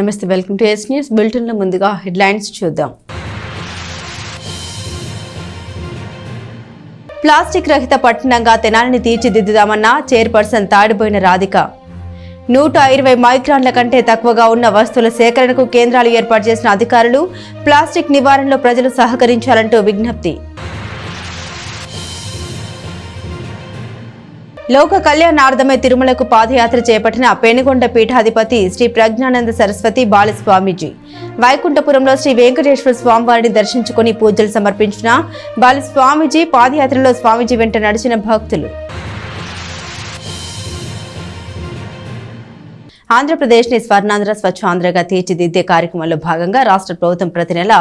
నమస్తే, welcome to yes news bulletin లో ముందుగా హెడ్లైన్స్ చూద్దాం. ప్లాస్టిక్ రహిత పట్టణంగా తెనాలిని తీర్చిదిద్దుదామన్న చైర్పర్సన్ తాడిపోయిన రాధిక. 120 మైక్రాన్ల కంటే తక్కువగా ఉన్న వస్తువుల సేకరణకు కేంద్రాలు ఏర్పాటు చేసిన అధికారులు ప్లాస్టిక్ నివారణలో ప్రజలు సహకరించాలంటూ విజ్ఞప్తి. లోక కళ్యాణార్థమే తిరుమలకు పాదయాత్ర చేపట్టిన పెనుగొండ పీఠాధిపతి శ్రీ ప్రజ్ఞానంద సరస్వతి బాలస్వామీజీ. వైకుంఠపురంలో శ్రీ వెంకటేశ్వర స్వామివారిని దర్శించుకుని పూజలు సమర్పించిన బాలస్వామీజీ. పాదయాత్రలో స్వామీజీ వెంట నడిచిన భక్తులు. ఆంధ్రప్రదేశ్ని స్వర్ణాంధ్ర స్వచ్ఛాంధ్రగా తీర్చిదిద్దే కార్యక్రమంలో భాగంగా రాష్ట్ర ప్రభుత్వం ప్రతి నెల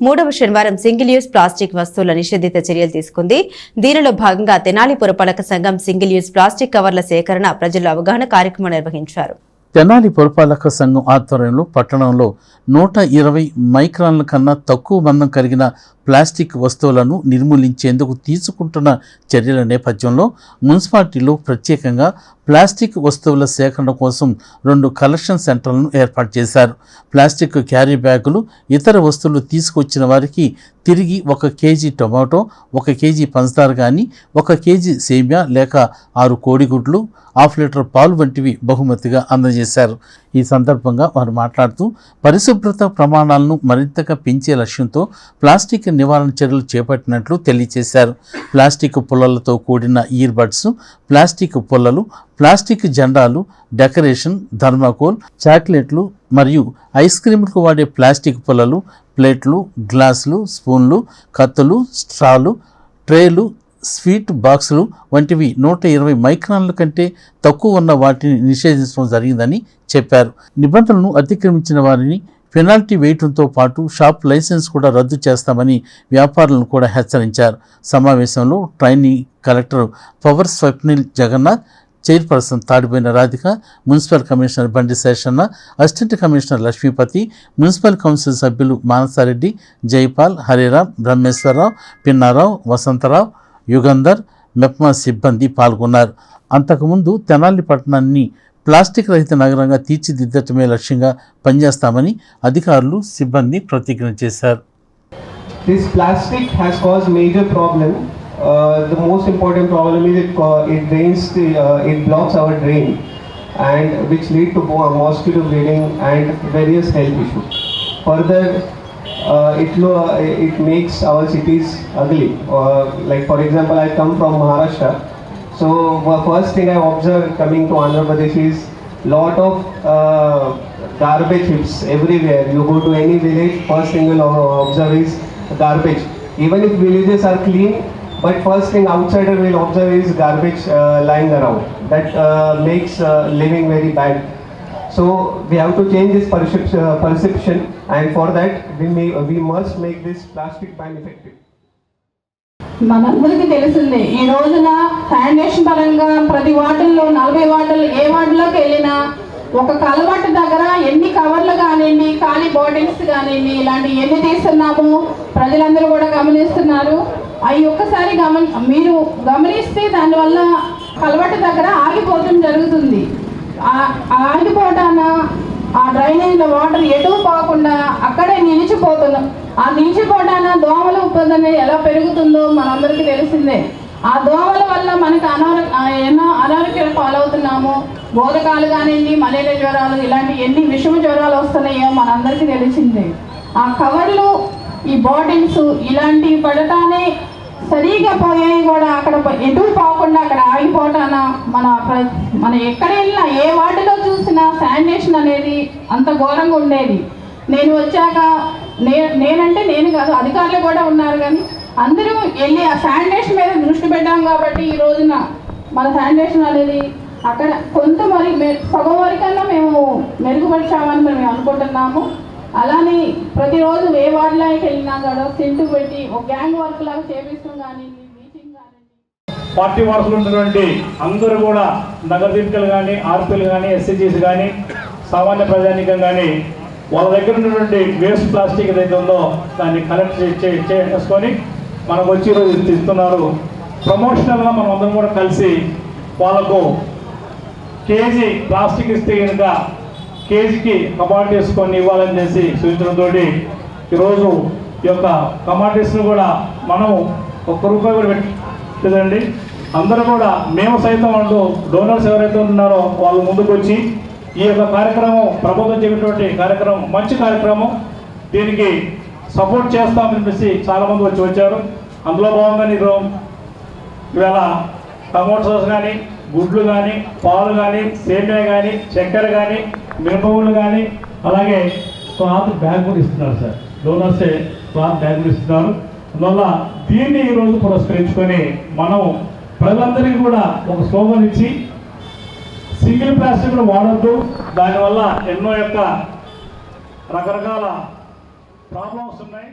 3వ శనివారం సింగిల్ యూజ్ ప్లాస్టిక్ వస్తువుల నిషేధిత చర్యలు తీసుకుంది. దీనిలో భాగంగా తెనాలి పురపాలక సంఘం సింగిల్ యూజ్ ప్లాస్టిక్ కవర్ల సేకరణ, ప్రజల అవగాహన కార్యక్రమం నిర్వహించారు. తెనాలి పురపాలక సంఘం ఆధ్వర్యంలో పట్టణంలో 120 మైక్రాన్ల కన్నా తక్కువ మందం కలిగిన ప్లాస్టిక్ వస్తువులను నిర్మూలించేందుకు తీసుకుంటున్న చర్యల నేపథ్యంలో మున్సిపాలిటీలో ప్రత్యేకంగా ప్లాస్టిక్ వస్తువుల సేకరణ కోసం 2 కలెక్షన్ సెంటర్లను ఏర్పాటు చేశారు. ప్లాస్టిక్ క్యారీ బ్యాగులు, ఇతర వస్తువులు తీసుకొచ్చిన వారికి తిరిగి 1 కేజీ టొమాటో, 1 కేజీ పంచదార కానీ, 1 కేజీ సేమియా లేక 6 కోడిగుడ్లు, 1/2 లీటర్ పాలు వంటివి బహుమతిగా అందజేశారు. ఈ సందర్భంగా వారు మాట్లాడుతూ పరిశుభ్రత ప్రమాణాలను మరింతగా పెంచే లక్ష్యంతో ప్లాస్టిక్ నివారణ చర్యలు చేపట్టినట్లు తెలియజేశారు. ప్లాస్టిక్ పుల్లలతో కూడిన ఇయర్ బడ్స్, ప్లాస్టిక్ పుల్లలు, ప్లాస్టిక్ జెండాలు, డెకరేషన్, థర్మాకోల్, చాక్లెట్లు మరియు ఐస్ క్రీమ్లకు వాడే ప్లాస్టిక్ పుల్లలు, ప్లేట్లు, గ్లాసులు, స్పూన్లు, కత్తులు, స్ట్రాలు, ట్రేలు, స్వీట్ బాక్సులు వంటివి 120 మైక్రాన్ల కంటే తక్కువ ఉన్న వాటిని నిషేధించడం జరిగిందని చెప్పారు. నిబంధనలను అతిక్రమించిన వారిని పెనాల్టీ వేయడంతో పాటు షాప్ లైసెన్స్ కూడా రద్దు చేస్తామని వ్యాపారులను కూడా హెచ్చరించారు. సమావేశంలో training collector Pawar Swapnil Jagannath, chairperson తాడిపోయిన Radhika, municipal commissioner Bandi Seshanna, assistant commissioner Lakshmipathi, municipal council సభ్యులు మానసారెడ్డి, జైపాల్, హరిరామ్, బ్రహ్మేశ్వరరావు, పిన్నారావు, వసంతరావు, యుగంధర్, మెప్మా సిబ్బంది పాల్గొన్నారు. అంతకుముందు తెనాలి పట్టణాన్ని ప్లాస్టిక్ రహిత నగరంగా తీర్చిదిద్దటమే లక్ష్యంగా పనిచేస్తామని అధికారులు, సిబ్బంది ప్రతిజ్ఞ చేశారు. This plastic has caused major problem. The most important problem is it drains it blocks our drain, and which lead to mosquito breeding and various health issues. Further, it makes our cities ugly. Like for example, I come from Maharashtra. So first thing I observed coming to Andhra Pradesh is lot of garbage heaps everywhere. You go to any village, first thing you'll observe is garbage. Even if villages are clean, but first thing outsider will observe is garbage lying around. That makes living very bad. So we have to change this perception, and for that we must make this plastic ban effective. మనందరికీ తెలిసిందే, ఈ రోజున sanitation పరంగా ప్రతి వార్డుల్లో 40 వార్డులు ఏ వార్డులోకి వెళ్ళినా ఒక కలవట్టు దగ్గర ఎన్ని కవర్లు కానివ్వండి, ఖాళీ బాటిల్స్ కానివ్వండి, ఇలాంటి ఎన్ని తీస్తున్నాము ప్రజలందరూ కూడా గమనిస్తున్నారు. అవి ఒక్కసారి మీరు గమనిస్తే దానివల్ల కలవట్టు దగ్గర ఆగిపోవడం జరుగుతుంది. ఆగిపోవటాన ఆ డ్రైనేజ్లో వాటర్ ఎటు పోకుండా అక్కడే నిలిచిపోతున్నాం. ఆ నిలిచిపోవటాన దోమల ఉత్పత్తి ఎలా పెరుగుతుందో మనందరికీ తెలిసిందే. ఆ దోమల వల్ల మనకు ఎన్నో అనారోగ్యాలు పాలవుతున్నాము. బోధకాలు కానివ్వండి, మలేరియా జ్వరాలు, ఇలాంటి ఎన్ని విషమ జ్వరాలు వస్తున్నాయో మనందరికీ తెలిసిందే. ఆ కవర్లు, ఈ బాటిల్స్ ఇలాంటివి పడటానే సరిగా పోయాయి కూడా. అక్కడ ఎటు పోకుండా అక్కడ ఆగిపోవటాన మన ఎక్కడ వెళ్ళినా ఏ వార్డులో చూసినా శానిటేషన్ అనేది అంత ఘోరంగా ఉండేది. నేను వచ్చాక నేనంటే నేను కాదు, అధికారులు కూడా ఉన్నారు, కానీ అందరూ వెళ్ళి ఆ శానిటేషన్ మీద దృష్టి పెట్టాం కాబట్టి ఈ రోజున మన శానిటేషన్ అనేది అక్కడ కొంత సగం వరకన్నా మేము మెరుగుపరిచామని మేము అనుకుంటున్నాము. అలానే ప్రతిరోజు ఏ వార్డులోకి వెళ్ళినా కూడా సింటు పెట్టి ఒక గ్యాంగ్ వర్క్ లాగా చేపిస్తాం. కానీ పార్టీ వారసులు ఉన్నటువంటి అందరూ కూడా నగర దీపికలు కానీ, ఆర్పీలు కానీ, ఎస్సీజీస్ కానీ, సామాన్య ప్రజానీకం కానీ వాళ్ళ దగ్గర ఉన్నటువంటి వేస్ట్ ప్లాస్టిక్ ఏదైతే ఉందో దాన్ని కలెక్ట్ చేసుకొని మనకు వచ్చి ఈరోజు ఇస్తున్నారు. ప్రమోషనల్గా మనం అందరం కూడా కలిసి వాళ్ళకు కేజీ ప్లాస్టిక్ ఇస్తే కనుక కేజీకి కమాడిటీస్ కొన్ని ఇవ్వాలని చేసి సూచించడంతో ఈరోజు ఈ యొక్క కమాడిటీస్ను కూడా మనం ₹1 కూడా పెట్టదండి. అందరూ కూడా మేము సైతం అంటూ డోనర్స్ ఎవరైతే ఉన్నారో వాళ్ళు ముందుకు వచ్చి ఈ యొక్క కార్యక్రమం ప్రభుత్వం చెప్పినటువంటి కార్యక్రమం మంచి కార్యక్రమం, దీనికి సపోర్ట్ చేస్తామని చెప్పేసి చాలామంది వచ్చారు. అందులో భాగంగా ఇవాళ టమోటాస్ కానీ, గుడ్లు కానీ, పాలు కానీ, సేమియా కానీ, చక్కెర కానీ, మినపగుళ్ళు కానీ, అలాగే క్లాత్ బ్యాగ్ కూడా ఇస్తున్నారు సార్. డోనర్సే క్లాత్ బ్యాగ్ కూడా ఇస్తున్నారు. అందువల్ల దీన్ని ఈరోజు పురస్కరించుకొని మనం ప్రజలందరికీ కూడా ఒక స్లోగన్ ఇచ్చి సింగిల్ ప్లాస్టిక్ వాడద్దు, దానివల్ల ఎన్నో యొక్క రకరకాల ప్రాబ్లమ్స్ ఉన్నాయి.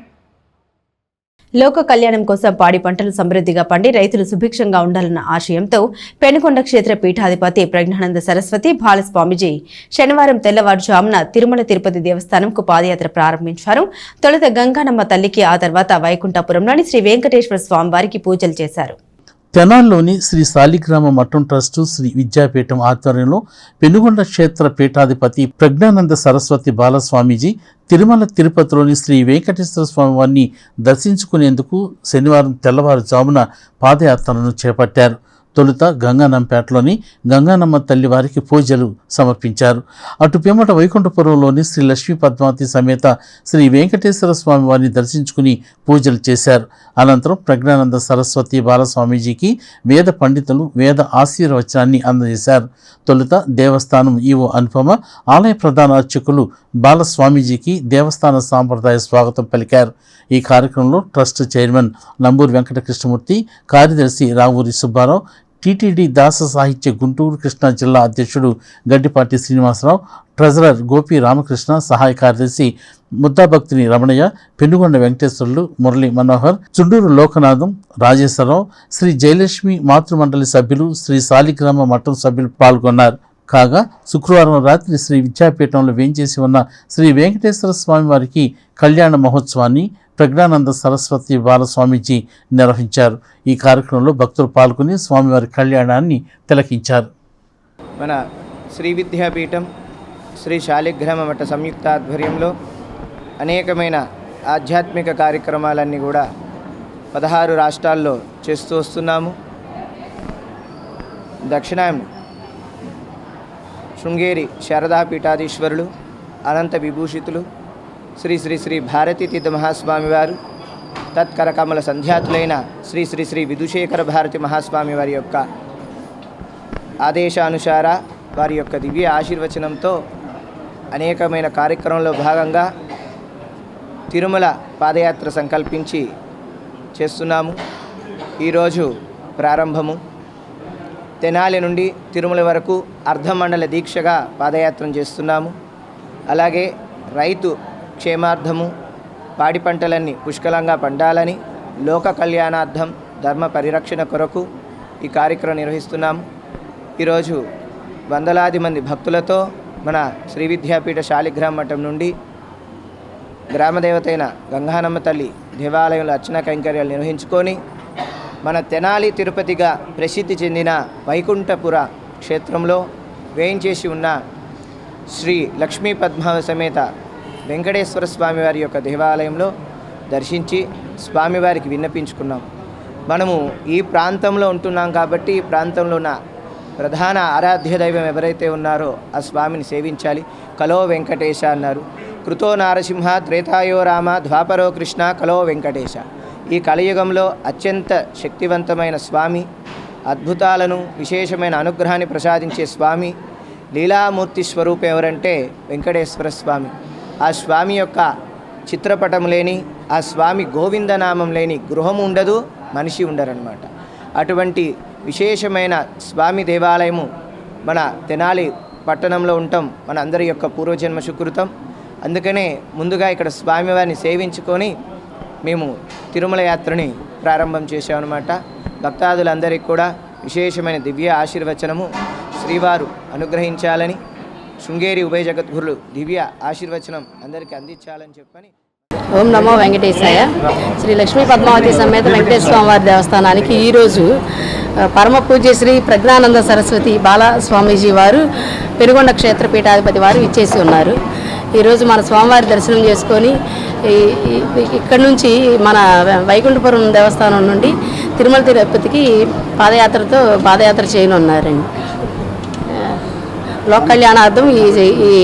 లోక కళ్యాణం కోసం పాడి పంటలు సమృద్ధిగా పండి రైతులు సుభిక్షంగా ఉండాలన్న ఆశయంతో పెనుకొండ క్షేత్ర పీఠాధిపతి ప్రజ్ఞానంద సరస్వతి బాలస్వామిజీ శనివారం తెల్లవారుజామున తిరుమల తిరుపతి దేవస్థానంకు పాదయాత్ర ప్రారంభించారు. తొలుత గంగానమ్మ తల్లికి, ఆ తర్వాత వైకుంఠపురంలోని శ్రీ వెంకటేశ్వర స్వామి వారికి పూజలు చేశారు. తెనాల్లోని శ్రీ శాలిగ్రామ మఠం ట్రస్టు శ్రీ విద్యాపీఠం ఆధ్వర్యంలో పెనుగొండ క్షేత్ర పీఠాధిపతి ప్రజ్ఞానంద సరస్వతి బాలస్వామీజీ తిరుమల తిరుపతిలోని శ్రీ వెంకటేశ్వర స్వామి వారిని దర్శించుకునేందుకు శనివారం తెల్లవారుజామున పాదయాత్రను చేపట్టారు. తొలుత గంగానంపేటలోని గంగానమ్మ తల్లి వారికి పూజలు సమర్పించారు. అటు పిమ్మట వైకుంఠపురంలోని శ్రీ లక్ష్మీ పద్మావతి సమేత శ్రీ వెంకటేశ్వర స్వామి వారిని దర్శించుకుని పూజలు చేశారు. అనంతరం ప్రజ్ఞానంద సరస్వతి బాలస్వామీజీకి వేద పండితులు వేద ఆశీర్వచనాన్ని అందజేశారు. తొలుత దేవస్థానం ఈవో అనుపమ, ఆలయ ప్రధాన అర్చకులు బాలస్వామీజీకి దేవస్థాన సాంప్రదాయ స్వాగతం పలికారు. ఈ కార్యక్రమంలో ట్రస్ట్ చైర్మన్ నంబూరు వెంకటకృష్ణమూర్తి, కార్యదర్శి రావూరి సుబ్బారావు, టీటీడీ దాస సాహిత్య గుంటూరు కృష్ణా జిల్లా అధ్యక్షుడు గడ్డిపాటి శ్రీనివాసరావు, ట్రెజరర్ గోపి రామకృష్ణ, సహాయ కార్యదర్శి ముద్దాభక్తిని రమణయ్య, పెనుగొండ వెంకటేశ్వర్లు, మురళీ మనోహర్, చుండూరు లోకనాథం, రాజేశ్వరరావు, శ్రీ జయలక్ష్మి మాతృమండలి సభ్యులు, శ్రీ శాలిగ్రామ మఠం సభ్యులు పాల్గొన్నారు. కాగా శుక్రవారం రాత్రి శ్రీ విద్యాపీఠంలో వేంచేసి ఉన్న శ్రీ వెంకటేశ్వర స్వామి వారికి కళ్యాణ మహోత్సవాన్ని ప్రజ్ఞానంద సరస్వతి బాలస్వామీజీ నిర్వహించారు. ఈ కార్యక్రమంలో భక్తులు పాల్గొని స్వామివారి కళ్యాణాన్ని తిలకించారు. మన శ్రీ విద్యాపీఠం శ్రీ శాలిగ్రామ మఠ సంయుక్త ఆధ్వర్యంలో అనేకమైన ఆధ్యాత్మిక కార్యక్రమాలన్నీ కూడా 16 రాష్ట్రాల్లో చేస్తూ వస్తున్నాము. దక్షిణాయనం శృంగేరి శారదా పీఠాధీశ్వరులు, అనంత విభూషితులు శ్రీ శ్రీ శ్రీ భారతీ తీర్థ మహాస్వామి వారు, తత్కరకమల సంధ్యాతులైన శ్రీ శ్రీ శ్రీ విధుశేఖర భారతి మహాస్వామి వారి యొక్క ఆదేశానుసార వారి యొక్క దివ్య ఆశీర్వచనంతో అనేకమైన కార్యక్రమంలో భాగంగా తిరుమల పాదయాత్ర సంకల్పించి చేస్తున్నాము. ఈరోజు ప్రారంభము. తెనాలి నుండి తిరుమల వరకు అర్ధమండల దీక్షగా పాదయాత్ర చేస్తున్నాము. అలాగే రైతు క్షేమార్థము, పాడి పంటలన్నీ పుష్కలంగా పండాలని, లోక కళ్యాణార్థం, ధర్మ పరిరక్షణ కొరకు ఈ కార్యక్రమం నిర్వహిస్తున్నాము. ఈరోజు వందలాది మంది భక్తులతో మన శ్రీ విద్యాపీఠ శాలిగ్రామ మఠం నుండి గ్రామదేవతైన గంగానమ్మ తల్లి దేవాలయంలో అర్చన కైంకర్యాలు నిర్వహించుకొని మన తెనాలి తిరుపతిగా ప్రసిద్ధి చెందిన వైకుంఠపుర క్షేత్రంలో వేయించేసి ఉన్న శ్రీ లక్ష్మీ పద్మావతి సమేత వెంకటేశ్వర స్వామివారి యొక్క దేవాలయంలో దర్శించి స్వామివారికి విన్నపించుకున్నాం. మనము ఈ ప్రాంతంలో ఉంటున్నాం కాబట్టి ఈ ప్రాంతంలో ఉన్న ప్రధాన ఆరాధ్య దైవం ఎవరైతే ఉన్నారో ఆ స్వామిని సేవించాలి. కలో వెంకటేశ అన్నారు. కృతో నారసింహ త్రేతాయో రామ ద్వాపరో కృష్ణ కలో వెంకటేశ. ఈ కలియుగంలో అత్యంత శక్తివంతమైన స్వామి, అద్భుతాలను విశేషమైన అనుగ్రహాన్ని ప్రసాదించే స్వామి, లీలామూర్తి స్వరూపం ఎవరంటే వెంకటేశ్వర స్వామి. ఆ స్వామి యొక్క చిత్రపటం లేని, ఆ స్వామి గోవిందనామం లేని గృహం ఉండదు, మనిషి ఉండరన్నమాట. అటువంటి విశేషమైన స్వామి దేవాలయము మన తెనాలి పట్టణంలో ఉండటం మన అందరి యొక్క పూర్వజన్మ సుకృతం. అందుకనే ముందుగా ఇక్కడ స్వామివారిని సేవించుకొని మేము తిరుమల యాత్రని ప్రారంభం చేశామన్నమాట. భక్తాదులందరికీ కూడా విశేషమైన దివ్య ఆశీర్వచనము శ్రీవారు అనుగ్రహించాలని, శృంగేరి ఉభయ జగద్గురులు దివ్య ఆశీర్వచనం అందరికీ అందించాలని చెప్పని. ఓం నమో వెంకటేశాయ. శ్రీ లక్ష్మీ పద్మావతి సమేత వెంకటేశ్వర స్వామి వారి దేవస్థానానికి ఈరోజు పరమ పూజ్య శ్రీ ప్రజ్ఞానంద సరస్వతి బాలస్వామీజీ వారు పెనుగొండ క్షేత్రపీఠాధిపతి వారు ఇచ్చేసి ఉన్నారు. ఈరోజు మన స్వామివారి దర్శనం చేసుకొని ఇక్కడ నుంచి మన వైకుంఠపురం దేవస్థానం నుండి తిరుమల తిరుపతికి పాదయాత్ర చేయనున్నారండి. లోక కళ్యాణార్థం ఈ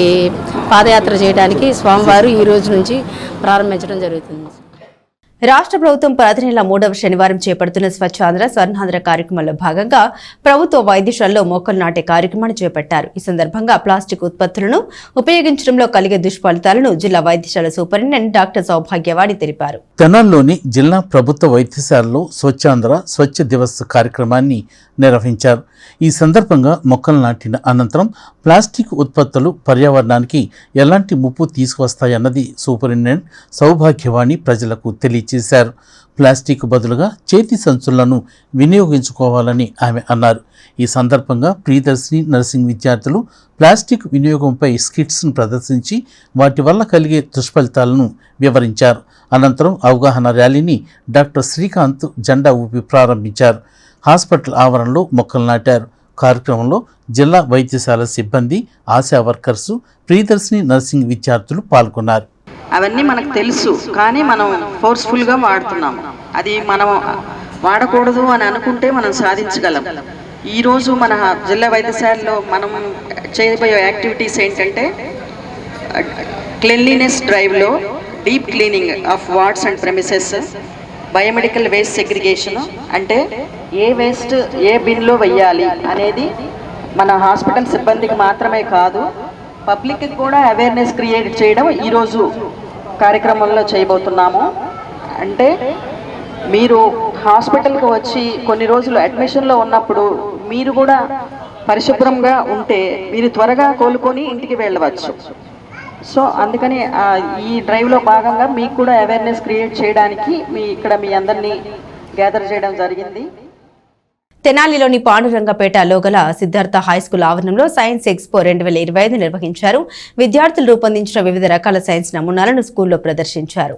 పాదయాత్ర చేయడానికి స్వామివారు ఈ రోజు నుంచి ప్రారంభించడం జరుగుతుంది. రాష్ట్ర ప్రభుత్వం ప్రతి నెల 3వ శనివారం చేపడుతున్న స్వచ్ఛాంధ్ర స్వర్ణాంధ్ర కార్యక్రమంలో భాగంగా ప్రభుత్వ వైద్యశాలలో మొక్కలు నాటే కార్యక్రమాన్ని చేపట్టారు. ఈ సందర్భంగా ప్లాస్టిక్ ఉత్పత్తులను ఉపయోగించడంలో కలిగే దుష్ఫలితాలను జిల్లా వైద్యశాల సూపరింటెండెంట్ డాక్టర్ సౌభాగ్యవాణి తెలిపారు. తెనాలిలోని జిల్లా ప్రభుత్వ వైద్యశాలలో స్వచ్ఛాంధ్ర స్వచ్ఛ దివస్ కార్యక్రమాన్ని నిర్వహించారు. ఈ సందర్భంగా మొక్కలు నాటిన అనంతరం ప్లాస్టిక్ ఉత్పత్తులు పర్యావరణానికి ఎలాంటి ముప్పు తీసుకువస్తాయన్నది సూపరింటెండెంట్ సౌభాగ్యవాణి ప్రజలకు తెలియజేశారు. ప్లాస్టిక్ బదులుగా చేతి సంచులను వినియోగించుకోవాలని ఆమె అన్నారు. ఈ సందర్భంగా ప్రియదర్శిని నర్సింగ్ విద్యార్థులు ప్లాస్టిక్ వినియోగంపై స్కిట్స్ను ప్రదర్శించి వాటి వల్ల కలిగే దుష్ఫలితాలను వివరించారు. అనంతరం అవగాహన ర్యాలీని డాక్టర్ శ్రీకాంత్ జెండా ఊపి ప్రారంభించారు. హాస్పిటల్ ఆవరణలో మొక్కలు నాటారు. కార్యక్రమంలో జిల్లా వైద్యశాల సిబ్బంది, ఆశా వర్కర్సు, ప్రియదర్శిని నర్సింగ్ విద్యార్థులు పాల్గొన్నారు. అవన్నీ మనకు తెలుసు, కానీ మనం ఫోర్స్ఫుల్గా వాడుతున్నాం. అది మనం వాడకూడదు అని అనుకుంటే మనం సాధించగలం. ఈరోజు మన జిల్లా వైద్యశాలలో మనం చేయబోయే యాక్టివిటీస్ ఏంటంటే క్లీన్లీనెస్ డ్రైవ్లో deep cleaning of wards and premises, biomedical waste segregation, అంటే ఏ వేస్ట్ ఏ బిన్లో వెయ్యాలి అనేది మన హాస్పిటల్ సిబ్బందికి మాత్రమే కాదు, పబ్లిక్కి కూడా అవేర్నెస్ క్రియేట్ చేయడం ఈరోజు కార్యక్రమంలో చేయబోతున్నాము. అంటే మీరు హాస్పిటల్కి వచ్చి కొన్ని రోజులు అడ్మిషన్లో ఉన్నప్పుడు మీరు కూడా పరిశుభ్రంగా ఉంటే మీరు త్వరగా కోలుకొని ఇంటికి వెళ్ళవచ్చు. సో అందుకని ఈ డ్రైవ్లో భాగంగా మీకు కూడా అవేర్నెస్ క్రియేట్ చేయడానికి మీ అందరినీ గ్యాదర్ చేయడం జరిగింది. తెనాలిలోని పాండురంగపేటలో గల సిద్ధార్థ హైస్కూల్ ఆవరణంలో సైన్స్ ఎక్స్పో 2025 నిర్వహించారు. విద్యార్థులు రూపొందించిన వివిధ రకాల సైన్స్ నమూనాలను స్కూల్లో ప్రదర్శించారు.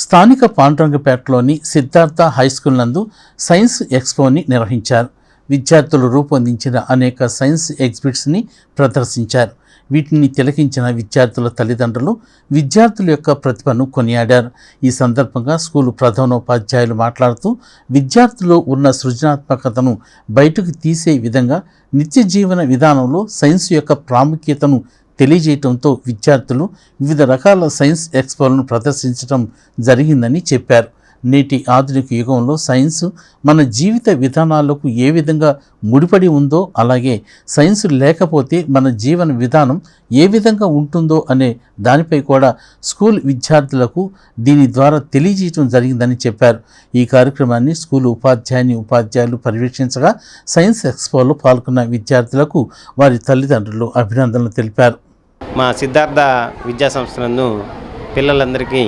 స్థానిక పాండురంగపేటలోని సిద్ధార్థ హైస్కూల్ నందు సైన్స్ ఎక్స్పోని నిర్వహించారు. విద్యార్థులు రూపొందించిన అనేక సైన్స్ ఎగ్జిబిట్స్ని ప్రదర్శించారు. వీటిని తిలకించిన విద్యార్థుల తల్లిదండ్రులు విద్యార్థుల యొక్క ప్రతిభను కొనియాడారు. ఈ సందర్భంగా స్కూలు ప్రధానోపాధ్యాయులు మాట్లాడుతూ విద్యార్థుల్లో ఉన్న సృజనాత్మకతను బయటకు తీసే విధంగా నిత్య జీవన విధానంలో సైన్స్ యొక్క ప్రాముఖ్యతను తెలియజేయడంతో విద్యార్థులు వివిధ రకాల సైన్స్ ఎక్స్పోలను ప్రదర్శించడం జరిగిందని చెప్పారు. నేటి ఆధునిక యుగంలో సైన్స్ మన జీవిత విధానాలకు ఏ విధంగా ముడిపడి ఉందో, అలాగే సైన్స్ లేకపోతే మన జీవన విధానం ఏ విధంగా ఉంటుందో అనే దానిపై కూడా స్కూల్ విద్యార్థులకు దీని ద్వారా తెలియజేయడం జరిగిందని చెప్పారు. ఈ కార్యక్రమాన్ని స్కూల్ ఉపాధ్యాయులు పర్యవేక్షించగా సైన్స్ ఎక్స్పోలో పాల్గొన్న విద్యార్థులకు వారి తల్లిదండ్రులు అభినందనలు తెలిపారు. మా సిద్ధార్థ విద్యా సంస్థలను పిల్లలందరికీ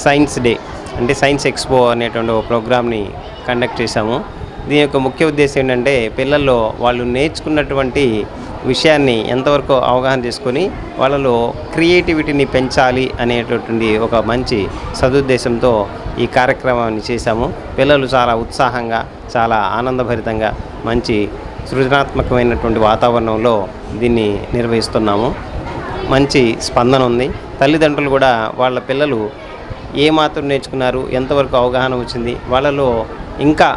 సైన్స్ డే అంటే సైన్స్ ఎక్స్పో అనేటువంటి ఒక ప్రోగ్రామ్ని కండక్ట్ చేశాము. దీని యొక్క ముఖ్య ఉద్దేశం ఏంటంటే పిల్లల్లో వాళ్ళు నేర్చుకున్నటువంటి విషయాన్ని ఎంతవరకు అవగాహన చేసుకొని వాళ్ళలో క్రియేటివిటీని పెంచాలి అనేటటువంటి ఒక మంచి సదుద్దేశంతో ఈ కార్యక్రమాన్ని చేశాము. పిల్లలు చాలా ఉత్సాహంగా, చాలా ఆనందభరితంగా, మంచి సృజనాత్మకమైనటువంటి వాతావరణంలో దీన్ని నిర్వహిస్తున్నాము. మంచి స్పందన ఉంది. తల్లిదండ్రులు కూడా వాళ్ళ పిల్లలు ఏమాత్రం నేర్చుకున్నారు, ఎంతవరకు అవగాహన వచ్చింది, వాళ్ళలో ఇంకా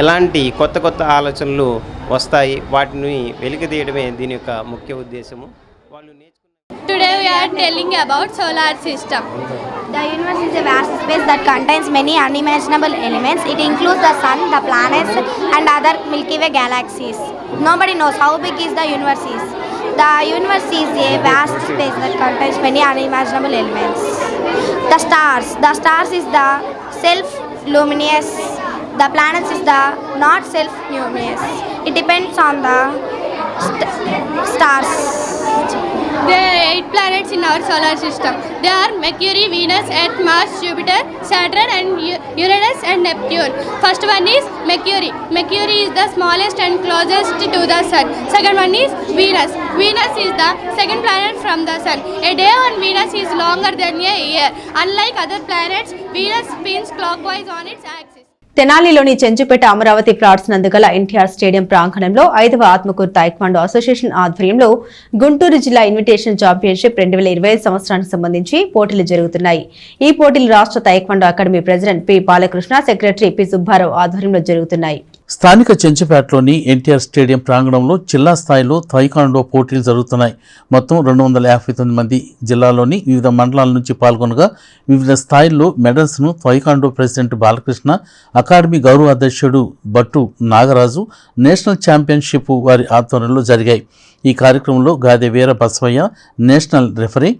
ఎలాంటి కొత్త కొత్త ఆలోచనలు వస్తాయి, వాటిని వెలికితీయడమే దీని యొక్క ముఖ్య ఉద్దేశము. వాళ్ళు Today we are telling about solar system. The universe is a vast space that contains many unimaginable elements. It includes the sun, the planets and other Milky Way galaxies. Nobody knows how big is the universe is. The universe is a vast space that contains many unimaginable elements. The stars is the self-luminous. The planets is the not self-luminous. It depends on the stars. There are 8 planets in our solar system. They are Mercury, Venus, Earth, Mars, Jupiter, Saturn and Uranus and Neptune. First one is Mercury. Mercury is the smallest and closest to the sun. Second one is Venus. Venus is the second planet from the sun. A day on Venus is longer than a year. Unlike other planets, Venus spins clockwise on its axis. తెనాలిలోని Chenchupeta Amaravati plots నందుగల NTR stadium ప్రాంగణంలో 5వ Atmakur taekwondo association ఆధ్వర్యంలో గుంటూరు జిల్లా invitation championship 2025 సంవత్సరానికి సంబంధించి పోటీలు జరుగుతున్నాయి. ఈ పోటీలు రాష్ట్ర taekwondo academy president P Balakrishna, secretary P Subbarao ఆధ్వర్యంలో జరుగుతున్నాయి. స్థానిక చెంచుపేటలోని ఎన్టీఆర్ స్టేడియం ప్రాంగణంలో జిల్లా స్థాయిలో తాయిక్వాండో పోటీలు జరుగుతున్నాయి. మొత్తం 259 మంది జిల్లాలోని వివిధ మండలాల నుంచి పాల్గొనగా వివిధ స్థాయిల్లో మెడల్స్ను తాయిక్వాండో ప్రెసిడెంట్ బాలకృష్ణ, అకాడమీ గౌరవ అధ్యక్షుడు బట్టు నాగరాజు, నేషనల్ ఛాంపియన్షిప్ వారి ఆధ్వర్యంలో జరిగాయి. ఈ కార్యక్రమంలో Gade Veera Basavayya, national referee,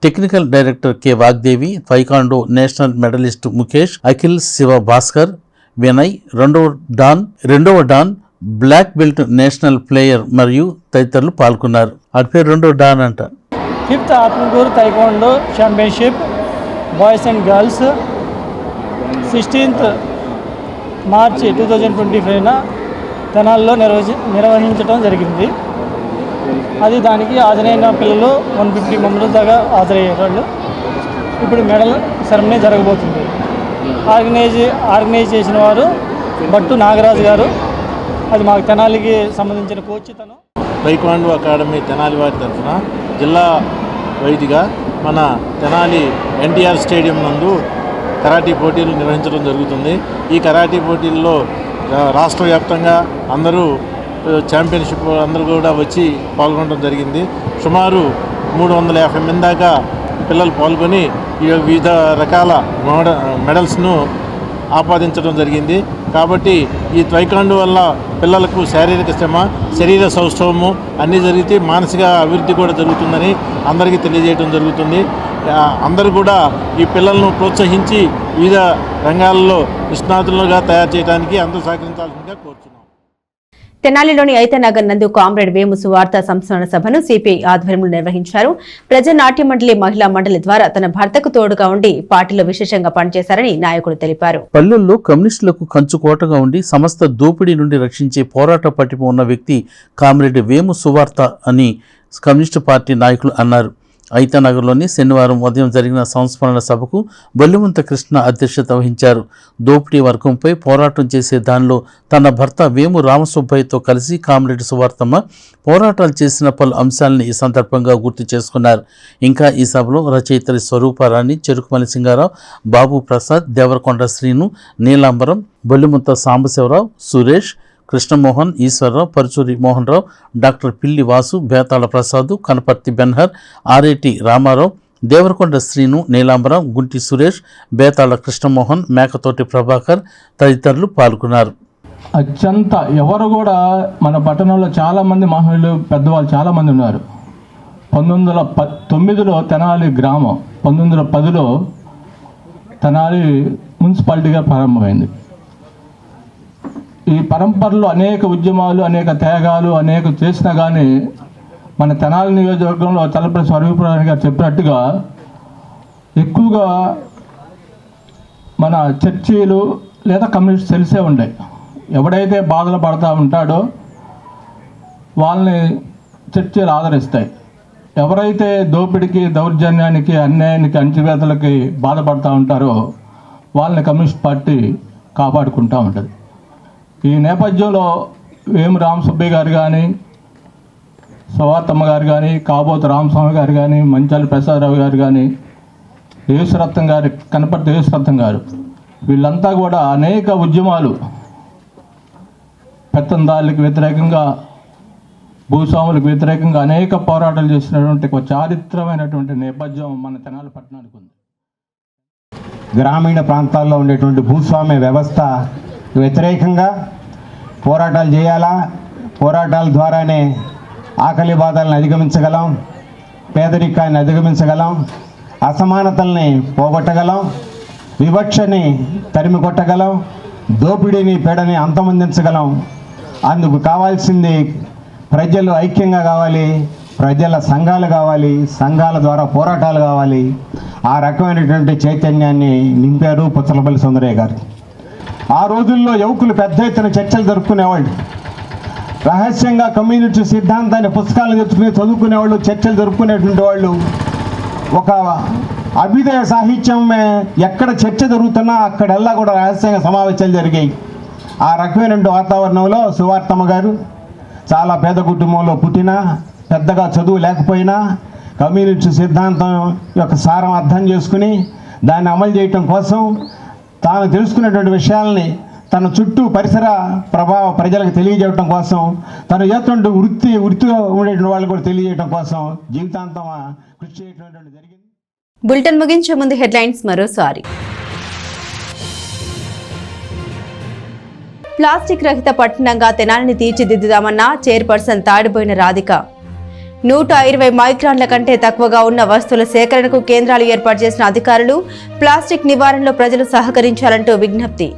technical director K Vagdevi, taekwondo national medallist Mukesh, Akhil Shiva Bhaskar, Vinay, రెండవ dan, black belt national player మరియు తదితరులు పాల్గొన్నారు. అటు పేరు రెండవ డాన్ అంట. 5th Atmakur taekwondo championship boys and girls 16th March 2025 తెనాల్లో నిర్వహించడం జరిగింది. అది దానికి హాజరైన పిల్లలు 150 మెంబర్స్ దాకా హాజరయ్యే వాళ్ళు. ఇప్పుడు మెడల్ సెరమనీ జరగబోతుంది. ఆర్గనైజ్ చేసిన వారు బట్టు నాగరాజు గారు. అది మాకు తెనాలికి సంబంధించిన కోచ్. తను తాయిక్వాండో అకాడమీ తెనాలి వారి తరఫున జిల్లా వైదిగా మన తెనాలి ఎన్టీఆర్ స్టేడియం నందు కరాటీ పోటీలు నిర్వహించడం జరుగుతుంది. ఈ కరాటీ పోటీల్లో రాష్ట్ర వ్యాప్తంగా అందరూ ఛాంపియన్షిప్ అందరూ కూడా వచ్చి పాల్గొనడం జరిగింది. సుమారు 350 మంది దాకా పిల్లలు పాల్గొని వివిధ రకాల మెడల్స్ను ఆపాదించడం జరిగింది. కాబట్టి ఈ తాయిక్వాండో వల్ల పిల్లలకు శారీరక శ్రమ, శరీర సౌష్ఠవము అన్నీ జరిగితే మానసిక అభివృద్ధి కూడా జరుగుతుందని అందరికీ తెలియజేయడం జరుగుతుంది. అందరూ కూడా ఈ పిల్లలను ప్రోత్సహించి వివిధ రంగాల్లో నిష్ణాతులుగా తయారు చేయడానికి అందరూ సహకరించాల్సిందిగా కోరుతున్నాం. తెనాలిలోని ఐతనగర్ నందు కామ్రేడ్ వేము సువార్త సంస్మరణ సభను సిపిఐ ఆధ్వర్యంలో నిర్వహించారు. ప్రజా నాట్య మండలి మహిళా మండలి ద్వారా తన భర్తకు తోడుగా ఉండి పార్టీలో విశేషంగా పనిచేశారని నాయకుడు తెలిపారు. పల్లెల్లో కమ్యూనిస్టులకు కంచుకోటగా ఉండి సమస్త దోపిడీ నుండి రక్షించే పోరాట పటిమ ఉన్న వ్యక్తి కామ్రేడ్ వేము సువార్త అని కమ్యూనిస్టు పార్టీ నాయకులు అన్నారు. ఐతనగర్లోని శనివారం ఉదయం జరిగిన సంస్మరణ సభకు బొల్లిమంత కృష్ణ అధ్యక్షత వహించారు. దోపిడీ వర్గంపై పోరాటం చేసే దానిలో తన భర్త వేము రామసుబ్బయ్యతో కలిసి కామ్రేడ్ సువార్తమ్మ పోరాటాలు చేసిన పలు అంశాలను ఈ సందర్భంగా గుర్తు చేసుకున్నారు. ఇంకా ఈ సభలో రచయితలు స్వరూపారాణి, చెరుకుమల్లి సింగారావు, బాబు ప్రసాద్, దేవరకొండ శ్రీను, నీలాంబరం, బొల్లిమంత సాంబశివరావు, సురేష్, కృష్ణమోహన్, ఈశ్వరరావు, పరుచూరి మోహన్ రావు, డాక్టర్ పిల్లి వాసు, బేతాళ ప్రసాద్, కనపర్తి బెన్హర్, ఆరేటి రామారావు, దేవరకొండ శ్రీను, నీలాంబరం, గుంటి సురేష్, బేతాళ కృష్ణమోహన్, మేకతోటి ప్రభాకర్ తదితరులు పాల్గొన్నారు. అత్యంత ఎవరు కూడా మన పట్టణంలో చాలామంది మహిళలు పెద్దవాళ్ళు చాలామంది ఉన్నారు. 1909లో తెనాలి గ్రామం, 1910లో తెనాలి మున్సిపాలిటీగా ప్రారంభమైంది. ఈ పరంపరలో అనేక ఉద్యమాలు, అనేక త్యాగాలు అనేక చేసినా కానీ మన తెనాలి నియోజకవర్గంలో చల్లపల్లి స్వరూపరాణి గారు చెప్పినట్టుగా ఎక్కువగా మన చర్చీలు లేదా కమ్యూనిస్ట్ సెల్సే ఉన్నాయి. ఎవడైతే బాధలు పడుతూ ఉంటాడో వాళ్ళని చర్చీలు ఆదరిస్తాయి. ఎవరైతే దోపిడికి, దౌర్జన్యానికి, అన్యాయానికి, అణచివేతలకి బాధపడుతూ ఉంటారో వాళ్ళని కమ్యూనిస్ట్ పార్టీ కాపాడుకుంటూ ఉంటుంది. ఈ నేపథ్యంలో వేము రామసుబ్బయ్య గారు కానీ, సువార్తమ్మ గారు కానీ, కాబోతు రామస్వామి గారు కానీ, మంచాలి ప్రసాదరావు గారు కానీ, యేసురత్నం గారు, కనపర్తి యేసురత్నం గారు, వీళ్ళంతా కూడా అనేక ఉద్యమాలు, పెత్తందారులకు వ్యతిరేకంగా, భూస్వాములకు వ్యతిరేకంగా అనేక పోరాటాలు చేసినటువంటి ఒక చారిత్రమైనటువంటి నేపథ్యం మన తెనాలి పట్టణానికి ఉంది. గ్రామీణ ప్రాంతాల్లో ఉండేటువంటి భూస్వామ్య వ్యవస్థ వ్యతిరేకంగా పోరాటాలు చేయాలా, పోరాటాల ద్వారానే ఆకలి బాధలను అధిగమించగలం, పేదరికాన్ని అధిగమించగలం, అసమానతల్ని పోగొట్టగలం, వివక్షని తరిమి కొట్టగలం, దోపిడీని పీడని అంతమొందించగలం. అందుకు కావాల్సింది ప్రజలు ఐక్యంగా కావాలి, ప్రజల సంఘాలు కావాలి, సంఘాల ద్వారా పోరాటాలు కావాలి. ఆ రకమైనటువంటి చైతన్యాన్ని నింపారు పుచ్చలపల్లి సుందరయ్య గారు. ఆ రోజుల్లో యువకులు పెద్ద ఎత్తున చర్చలు జరుపుకునేవాళ్ళు. రహస్యంగా కమ్యూనిటీ సిద్ధాంతాన్ని పుస్తకాలు తెచ్చుకుని చదువుకునేవాళ్ళు, చర్చలు జరుపుకునేటువంటి వాళ్ళు. ఒక అభ్యుదయ సాహిత్యం ఎక్కడ చర్చ జరుగుతున్నా అక్కడల్లా కూడా రహస్యంగా సమావేశాలు జరిగాయి. ఆ రకమైన వాతావరణంలో సువార్తమ్మ గారు చాలా పేద కుటుంబంలో పుట్టినా, పెద్దగా చదువు లేకపోయినా కమ్యూనిస్ట్ సిద్ధాంతం యొక్క సారం అర్థం చేసుకుని దాన్ని అమలు చేయటం కోసం తాను తెలుసుకున్నటువంటి విషయాల్ని తన చుట్టూ పరిసర ప్రజలకు తెలియజేయడం కోసం, తను చేస్తున్న వృత్తిలో ఉండేటువంటి వాళ్ళు కూడా తెలియజేయడం కోసం జీవితాంతం కృషి చేయడం జరిగింది. బులెటిన్ ముగించే ముందు హెడ్లైన్స్ మరోసారి. ప్లాస్టిక్ రహిత పట్టణంగా తెనాలిని తీర్చిదిద్దుదామన్న చైర్పర్సన్ తాడిపోయిన రాధిక. 120 మైక్రాన్ల కంటే తక్కువగా ఉన్న వస్తువుల సేకరణకు కేంద్రాలు ఏర్పాటు చేసిన అధికారులు ప్లాస్టిక్ నివారణలో ప్రజలు సహకరించాలంటూ విజ్ఞప్తి.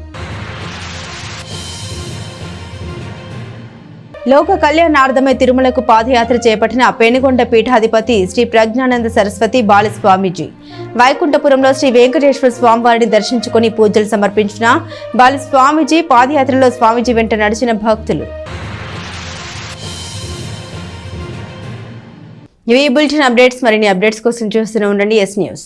లోక కళ్యాణార్థమై తిరుమలకు పాదయాత్ర చేపట్టిన పెనుగొండ పీఠాధిపతి శ్రీ ప్రజ్ఞానంద సరస్వతి బాలస్వామీజీ. వైకుంఠపురంలో శ్రీ వెంకటేశ్వర స్వామివారిని దర్శించుకుని పూజలు సమర్పించిన బాలస్వామీజీ. పాదయాత్రలో స్వామీజీ వెంట నడిచిన భక్తులు. ఇవి బులెటిన్ అప్డేట్స్. మరిన్ని అప్డేట్స్ కోసం చూస్తూనే ఉండండి ఎస్ న్యూస్.